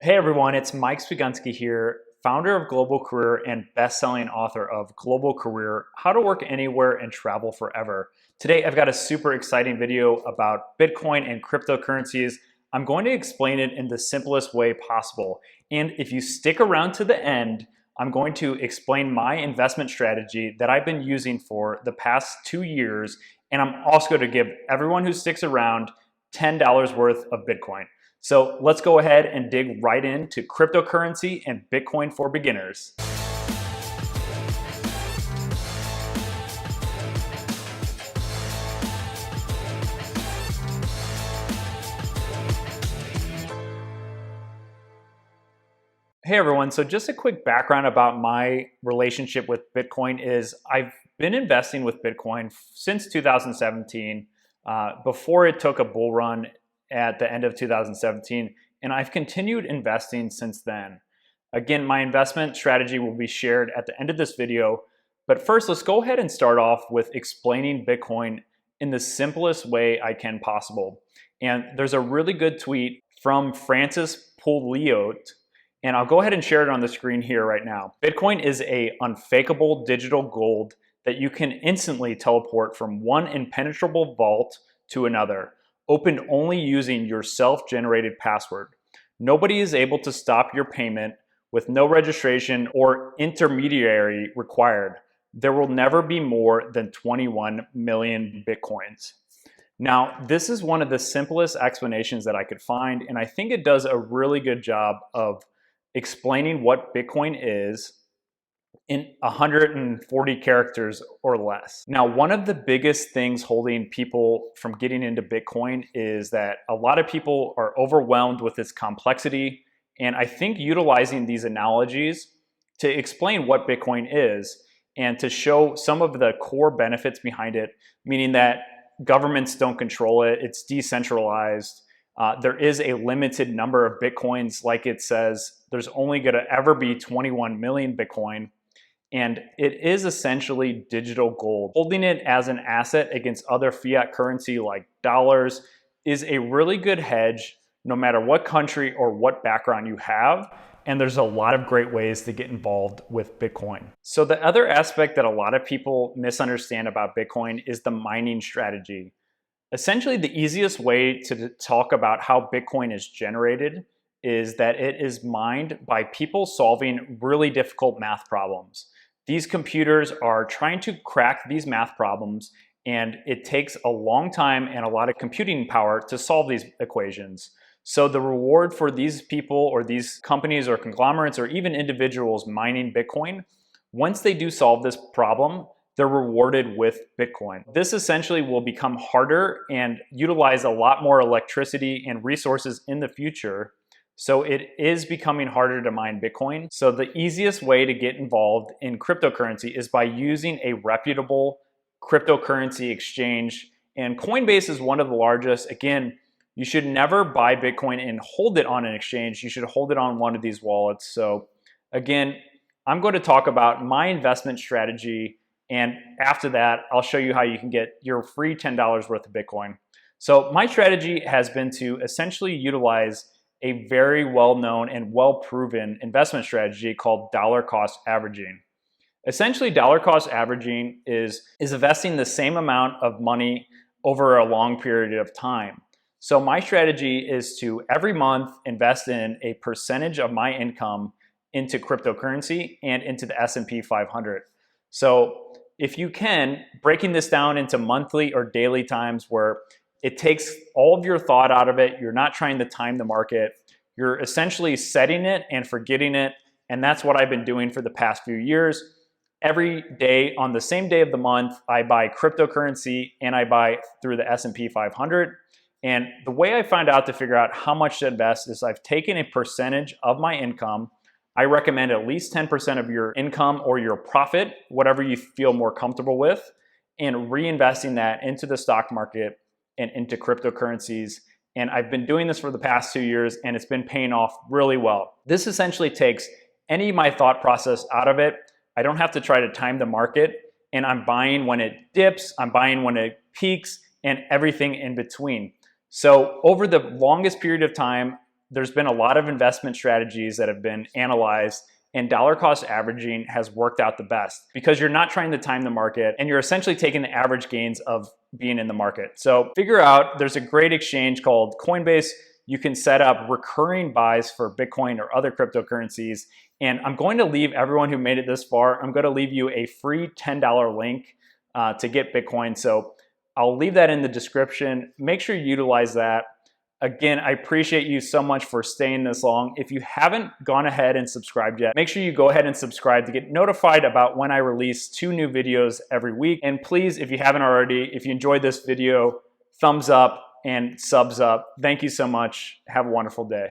Hey everyone, it's Mike Spiegunski here, founder of Global Career and best-selling author of Global Career, How to Work Anywhere and Travel Forever. Today I've got a super exciting video about Bitcoin and cryptocurrencies. I'm going to explain it in the simplest way possible. And if you stick around to the end, I'm going to explain my investment strategy that I've been using for the past 2 years. And I'm also going to give everyone who sticks around $10 worth of Bitcoin. So let's go ahead and dig right into cryptocurrency and Bitcoin for beginners. Hey everyone, so just a quick background about my relationship with Bitcoin is I've been investing with Bitcoin since 2017, before it took a bull run at the end of 2017, and I've continued investing since then. Again, my investment strategy will be shared at the end of this video, but first let's go ahead and start off with explaining Bitcoin in the simplest way I can possible. And there's a really good tweet from Francis Pouliot, and I'll go ahead and share it on the screen here right now. Bitcoin is a unfakeable digital gold that you can instantly teleport from one impenetrable vault to another, opened only using your self-generated password. Nobody is able to stop your payment with no registration or intermediary required. There will never be more than 21 million Bitcoins. Now, this is one of the simplest explanations that I could find, and I think it does a really good job of explaining what Bitcoin is in 140 characters or less. Now, one of the biggest things holding people from getting into Bitcoin is that a lot of people are overwhelmed with its complexity. And I think utilizing these analogies to explain what Bitcoin is and to show some of the core benefits behind it, meaning that governments don't control it, it's decentralized. There is a limited number of Bitcoins, like it says, there's only going to ever be 21 million Bitcoin. And it is essentially digital gold. Holding it as an asset against other fiat currency like dollars is a really good hedge no matter what country or what background you have. And there's a lot of great ways to get involved with Bitcoin. So the other aspect that a lot of people misunderstand about Bitcoin is the mining strategy. Essentially, the easiest way to talk about how Bitcoin is generated is that it is mined by people solving really difficult math problems. These computers are trying to crack these math problems, and it takes a long time and a lot of computing power to solve these equations. So the reward for these people or these companies or conglomerates or even individuals mining Bitcoin, once they do solve this problem, they're rewarded with Bitcoin. This essentially will become harder and utilize a lot more electricity and resources in the future. So it is becoming harder to mine Bitcoin. So the easiest way to get involved in cryptocurrency is by using a reputable cryptocurrency exchange. And Coinbase is one of the largest. Again, you should never buy Bitcoin and hold it on an exchange. You should hold it on one of these wallets. So again, I'm going to talk about my investment strategy. And after that, I'll show you how you can get your free $10 worth of Bitcoin. So my strategy has been to essentially utilize a very well-known and well-proven investment strategy called dollar cost averaging. Essentially, dollar cost averaging is investing the same amount of money over a long period of time. So my strategy is to every month invest in a percentage of my income into cryptocurrency and into the S&P 500. So if you can, breaking this down into monthly or daily times where it takes all of your thought out of it, you're not trying to time the market, you're essentially setting it and forgetting it. And that's what I've been doing for the past few years. Every day, on the same day of the month, I buy cryptocurrency and I buy through the S&P 500. And the way I find out to figure out how much to invest is I've taken a percentage of my income. I recommend at least 10% of your income or your profit, whatever you feel more comfortable with, and reinvesting that into the stock market and into cryptocurrencies. And I've been doing this for the past 2 years, and it's been paying off really well. This essentially takes any of my thought process out of it. I don't have to try to time the market, and I'm buying when it dips, I'm buying when it peaks, and everything in between. So over the longest period of time, there's been a lot of investment strategies that have been analyzed, and dollar cost averaging has worked out the best because you're not trying to time the market and you're essentially taking the average gains of being in the market. So figure out, there's a great exchange called Coinbase. You can set up recurring buys for Bitcoin or other cryptocurrencies. And I'm going to leave everyone who made it this far, I'm going to leave you a free $10 link to get Bitcoin. So I'll leave that in the description. Make sure you utilize that. Again, I appreciate you so much for staying this long. If you haven't gone ahead and subscribed yet, make sure you go ahead and subscribe to get notified about when I release 2 new videos every week. And please, if you haven't already, if you enjoyed this video, thumbs up and subs up. Thank you so much. Have a wonderful day.